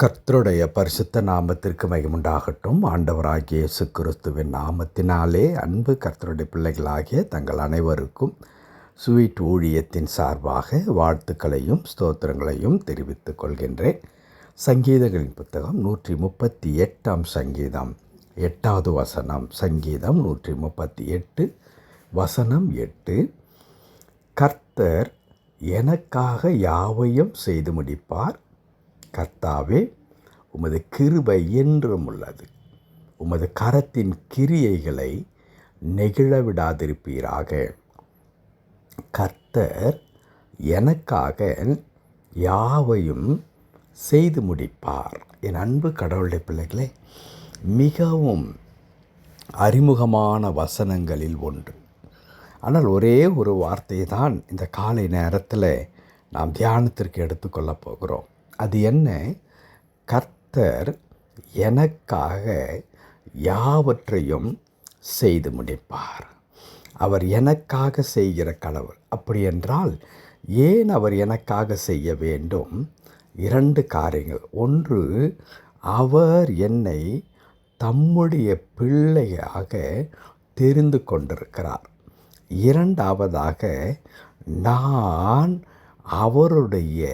கர்த்தருடைய பரிசுத்த நாமத்திற்கு மகிமுண்டாகட்டும். ஆண்டவராகிய இயேசு கிறிஸ்துவின் நாமத்தினாலே அன்பு கர்த்தருடைய பிள்ளைகளாகிய தங்கள் அனைவருக்கும் ஸ்வீட் ஊழியத்தின் சார்பாக வாழ்த்துக்களையும் ஸ்தோத்திரங்களையும் தெரிவித்துக் கொள்கின்றேன். சங்கீதங்களின் புத்தகம் 138 சங்கீதம் 8வது வசனம். சங்கீதம் 138 வசனம் 8. கர்த்தர் எனக்காக யாவையும் செய்து முடிப்பார். கர்த்தாவே, உமது கிருபை என்றும் உள்ளது. உமது கரத்தின் கிரியைகளை நெகிழ விடாதிருப்பீராக. கர்த்தர் எனக்காக யாவையும் செய்து முடிப்பார். என் அன்பு கடவுளுடைய பிள்ளைகளே, மிகவும் அறிமுகமான வசனங்களில் ஒன்று. ஆனால் ஒரே ஒரு வார்த்தையை தான் இந்த காலை நேரத்தில் நாம் தியானத்திற்கு எடுத்துக்கொள்ளப் போகிறோம். அது என்ன? கர்த்தர் எனக்காக யாவற்றையும் செய்து முடிப்பார். அவர் எனக்காக செய்கிற கடவுள். அப்படி என்றால் ஏன் அவர் எனக்காக செய்ய வேண்டும்? 2 காரியங்கள். ஒன்று, அவர் என்னை தம்முடைய பிள்ளையாக தெரிந்து கொண்டிருக்கிறார். 2வதாக, நான் அவருடைய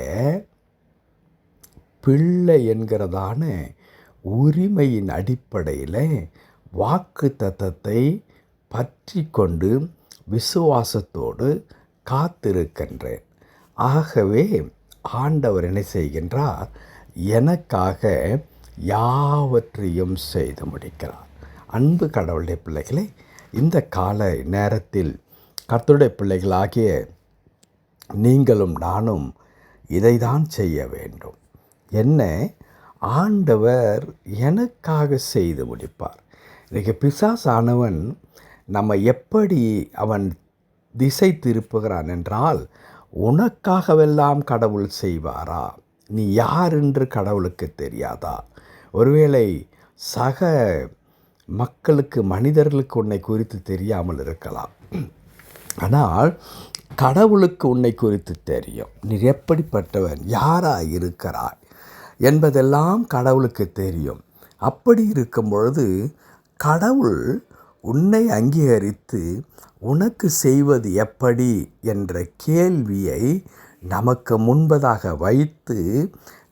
பிள்ளை என்கிறதான உரிமையின் அடிப்படையில் வாக்குத்தத்தத்தை பற்றி கொண்டு விசுவாசத்தோடு காத்திருக்கின்றேன். ஆகவே ஆண்டவர் என்ன செய்கின்றார்? எனக்காக யாவற்றையும் செய்து முடிக்கிறார். அன்பு கடவுளுடைய பிள்ளைகளே, இந்த கால நேரத்தில் கர்த்தருடைய பிள்ளைகளாகிய நீங்களும் நானும் இதைதான் செய்ய வேண்டும். என்ன? ஆண்டவர் எனக்காக செய்து முடிப்பார். இன்றைக்கு பிசாசானவன் நம்ம எப்படி அவன் திசை திருப்புகிறான் என்றால், உனக்காகவெல்லாம் கடவுள் செய்வாரா? நீ யார் என்று கடவுளுக்கு தெரியாதா? ஒருவேளை சக மக்களுக்கு, மனிதர்களுக்கு உன்னை குறித்து தெரியாமல் இருக்கலாம். ஆனால் கடவுளுக்கு உன்னை குறித்து தெரியும். நீ எப்படிப்பட்டவன், யாராக இருக்கிறாய் என்பதெல்லாம் கடவுளுக்கு தெரியும். அப்படி இருக்கும் பொழுது கடவுள் உன்னை அங்கீகரித்து உனக்கு செய்வது எப்படி என்ற கேள்வியை நமக்கு முன்பதாக வைத்து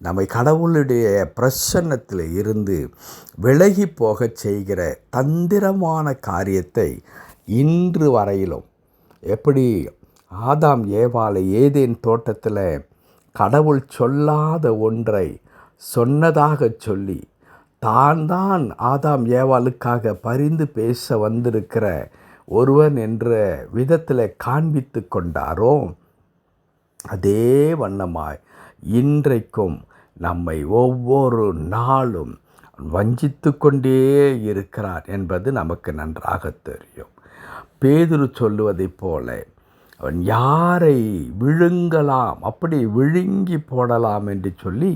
நம்மை கடவுளுடைய பிரசன்னத்தில் இருந்து விலகி போகச் செய்கிற தந்திரமான காரியத்தை இன்று வரையிலும், எப்படி ஆதாம் ஏவாளை ஏதேன் தோட்டத்தில் கடவுள் சொல்லாத ஒன்றை சொன்னதாக சொல்லி தான் ஆதாம் ஏவாளுக்காக பரிந்து பேச வந்திருக்கிற ஒருவன் என்ற விதத்தில் காண்பித்து கொண்டாரோ, அதே வண்ணமாய் இன்றைக்கும் நம்மை ஒவ்வொரு நாளும் வஞ்சித்து கொண்டே இருக்கிறார் என்பது நமக்கு நன்றாக தெரியும். பேதுரு சொல்லுவதைப் போல, அவன் யாரை விழுங்கலாம், அப்படி விழுங்கி போடலாம் என்று சொல்லி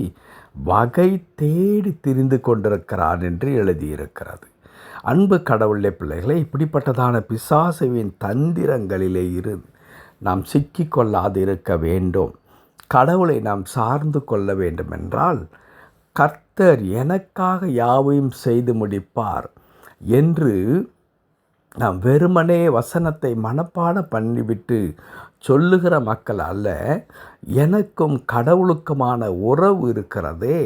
வகை தேடி திரிந்து கொண்டிருக்கிறான் என்று எழுதியிருக்கிறது. அன்பு கடவுளுடைய பிள்ளைகளை, இப்படிப்பட்டதான பிசாசுவின் தந்திரங்களிலே நாம் சிக்கிக்கொள்ளாது இருக்க வேண்டும். கடவுளை நாம் சார்ந்து கொள்ள வேண்டும் என்றால், கர்த்தர் எனக்காக யாவையும் செய்து முடிப்பார் என்று நாம் வெறுமனே வசனத்தை மனப்பாடம் பண்ணிவிட்டு சொல்லுகிற மக்கள் அல்ல. எனக்கும் கடவுளுக்குமான உறவு இருக்கிறதே,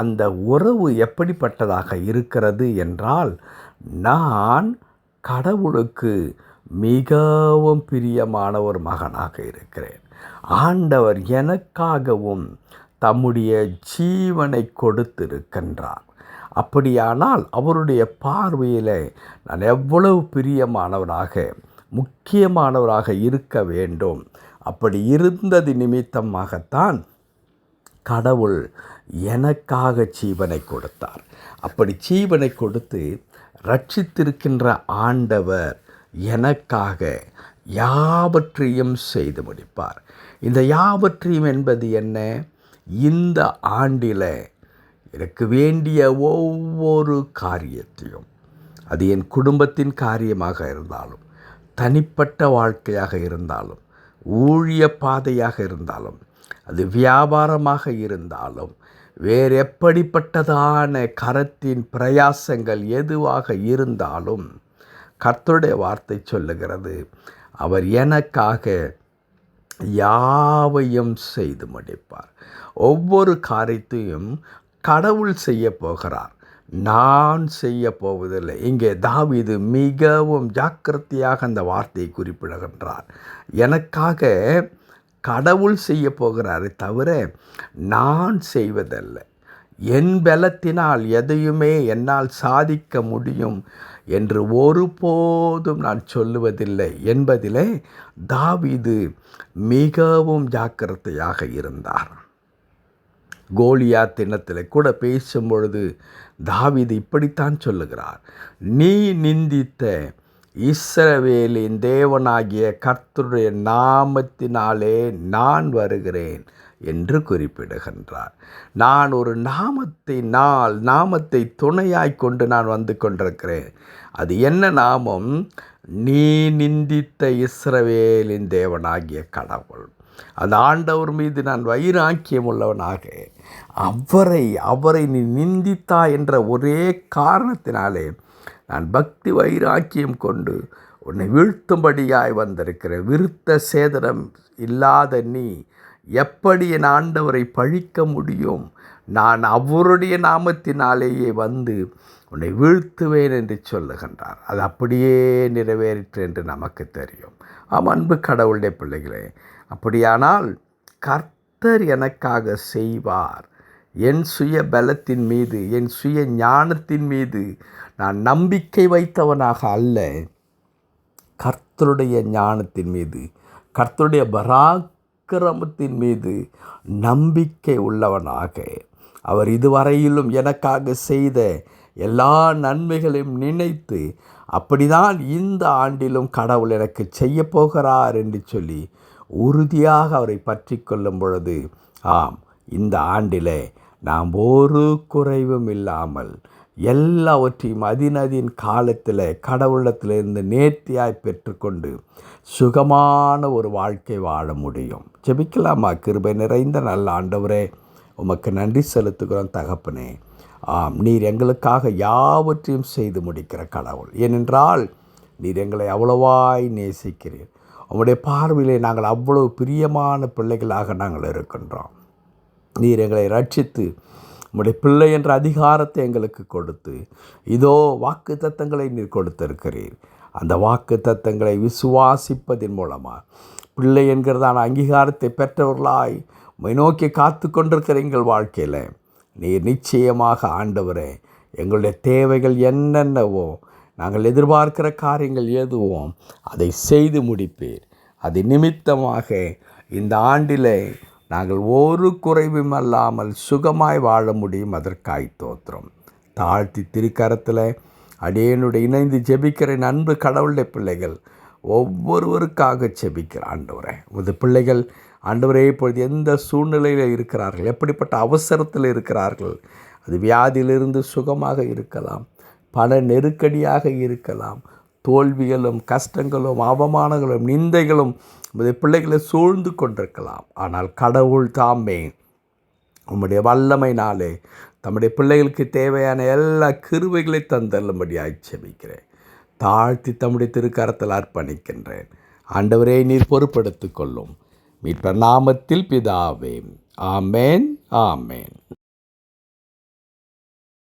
அந்த உறவு எப்படிப்பட்டதாக இருக்கிறது என்றால், நான் கடவுளுக்கு மிகவும் பிரியமான ஒரு மகனாக இருக்கிறேன். ஆண்டவர் எனக்காகவும் தம்முடைய ஜீவனை கொடுத்திருக்கின்றார். அப்படியானால் அவருடைய பார்வையில் நான் எவ்வளவு பிரியமானவராக, முக்கியமானவராக இருக்க வேண்டும். அப்படி இருந்தது நிமித்தமாகத்தான் கடவுள் எனக்காக ஜீவனை கொடுத்தார். அப்படி ஜீவனை கொடுத்து ரட்சித்திருக்கின்ற ஆண்டவர் எனக்காக யாவற்றையும் செய்து முடிப்பார். இந்த யாவற்றையும் என்பது என்ன? இந்த ஆண்டில் எனக்கு வேண்டிய ஒவ்வொரு காரியத்தையும், அது என் குடும்பத்தின் காரியமாக இருந்தாலும், தனிப்பட்ட வாழ்க்கையாக இருந்தாலும், ஊழிய பாதையாக இருந்தாலும், அது வியாபாரமாக இருந்தாலும் வேறு எப்படிப்பட்டதான கரத்தின் பிரயாசங்கள் எதுவாக இருந்தாலும் கர்த்தருடைய வார்த்தை சொல்லுகிறது, அவர் எனக்காக யாவையும் செய்து முடிப்பார். ஒவ்வொரு காரியத்தையும் கடவுள் செய்ய போகிறார், நான் செய்ய போவதில்லை. இங்கே தாவீது மிகவும் ஜாக்கிரதையாக அந்த வார்த்தையை குறிப்பிடுகின்றார். எனக்காக கடவுள் செய்ய போகிறாரே தவிர நான் செய்வதல்ல. என் பலத்தினால் எதையுமே என்னால் சாதிக்க முடியும் என்று ஒருபோதும் நான் சொல்லுவதில்லை என்பதிலே தாவீது மிகவும் ஜாக்கிரதையாக இருந்தார். கோலியாத் தினத்தில் கூட பேசும் பொழுது தாவீது இப்படித்தான் சொல்லுகிறார், நீ நிந்தித்த இஸ்ரவேலின் தேவனாகிய கர்த்தருடைய நாமத்தினாலே நான் வருகிறேன் என்று குறிப்பிடுகின்றார். நான் ஒரு நாமத்தை துணையாய் கொண்டு நான் வந்து கொண்டிருக்கிறேன். அது என்ன நாமம்? நீ நிந்தித்த இஸ்ரவேலின் தேவனாகிய கடவுள். அந்த ஆண்டவர் மீது நான் வைராக்கியம் உள்ளவனாக அவரை நீ நிந்தித்தா என்ற ஒரே காரணத்தினாலே நான் பக்தி வைராக்கியம் கொண்டு உன்னை வீழ்த்தும்படியாய் வந்திருக்கிறேன். விருத்த சேதனம் இல்லாத நீ எப்படி என் ஆண்டவரை பழிக்க முடியும்? நான் அவருடைய நாமத்தினாலேயே வந்து உன்னை வீழ்த்துவேன் என்று சொல்லுகின்றார். அது அப்படியே நிறைவேறிற்று என்று நமக்கு தெரியும். அன்பு கடவுளுடைய பிள்ளைகளே, அப்படியானால் கர்த்தர் எனக்காக செய்வார். என் சுய பலத்தின் மீது, என் சுய ஞானத்தின் மீது நான் நம்பிக்கை வைத்தவனாக அல்ல, கர்த்தருடைய ஞானத்தின் மீது, கர்த்தருடைய பராக்கிரமத்தின் மீது நம்பிக்கை உள்ளவனாக, அவர் இதுவரையிலும் எனக்காக செய்த எல்லா நன்மைகளையும் நினைத்து அப்படிதான் இந்த ஆண்டிலும் கடவுள் எனக்கு செய்ய போகிறார் என்று சொல்லி உறுதியாக அவரை பற்றி கொள்ளும் பொழுது, ஆம், இந்த ஆண்டிலே நாம் ஒரு குறைவும் இல்லாமல் எல்லாவற்றையும் அதின் காலத்தில் கடவுளத்திலிருந்து நேர்த்தியாய் பெற்றுக்கொண்டு சுகமான ஒரு வாழ்க்கை வாழ முடியும். ஜெபிக்கலாமா? கிருபை நிறைந்த நல்ல ஆண்டவரே, உமக்கு நன்றி செலுத்துகிறோம் தகப்பனே. ஆம், நீர் எங்களுக்காக யாவற்றையும் செய்து முடிக்கிற கடவுள். ஏனென்றால் நீர் எங்களை அவ்வளவாய் நேசிக்கிறீர். உம்முடைய பார்வையிலே நாங்கள் அவ்வளவு பிரியமான பிள்ளைகளாக நாங்கள் இருக்கின்றோம். நீர் எங்களை ரட்சித்து உம்முடைய பிள்ளை என்ற அதிகாரத்தை எங்களுக்கு கொடுத்து இதோ வாக்கு தத்தங்களை நீர் கொடுத்திருக்கிறீர். அந்த வாக்கு தத்தங்களை விசுவாசிப்பதன் மூலமாக பிள்ளை என்கிறதான அங்கீகாரத்தை பெற்றவர்களாய் உம்மை நோக்கி காத்து கொண்டிருக்கிற எங்கள் வாழ்க்கையில் நீர் நிச்சயமாக ஆண்டவரே, எங்களுடைய தேவைகள் என்னென்னவோ, நாங்கள் எதிர்பார்க்கிற காரியங்கள் எதுவோ அதை செய்து முடிப்பீர். அது நிமித்தமாக இந்த ஆண்டிலே நாங்கள் ஒரு குறைவும் அல்லாமல் சுகமாய் வாழ முடியும். அதற்காய் தோத்திரம். தாழ்த்தி திருக்கரத்தில் அடியேனுடைய இணைந்து ஜெபிக்கிற அன்பு கடவுளுடைய பிள்ளைகள் ஒவ்வொருவருக்காக ஜெபிக்கிற ஆண்டவரே, உமது பிள்ளைகள் ஆண்டவரே இப்பொழுது எந்த சூழ்நிலையில் இருக்கிறார்கள், எப்படிப்பட்ட அவசரத்தில் இருக்கிறார்கள், அது வியாதியிலிருந்து சுகமாக இருக்கலாம், பண நெருக்கடியாக இருக்கலாம், தோல்விகளும் கஷ்டங்களும் அவமானங்களும் நிந்தைகளும் உமது பிள்ளைகளை சூழ்ந்து கொண்டிருக்கலாம். ஆனால் கடவுள் தாமே உம்முடைய வல்லமையினாலே தம்முடைய பிள்ளைகளுக்கு தேவையான எல்லா கிருபைகளை தந்தள்ளும்படியாய் ஜெபிக்கிறேன். தாழ்த்தி தம்முடைய திருக்கரத்தில் அர்ப்பணிக்கின்றேன். ஆண்டவரே, நீர் பொறுப்படுத்திக் கொள்ளும். மீட்பர் நாமத்தில் பிதாவே. ஆமேன், ஆமேன்.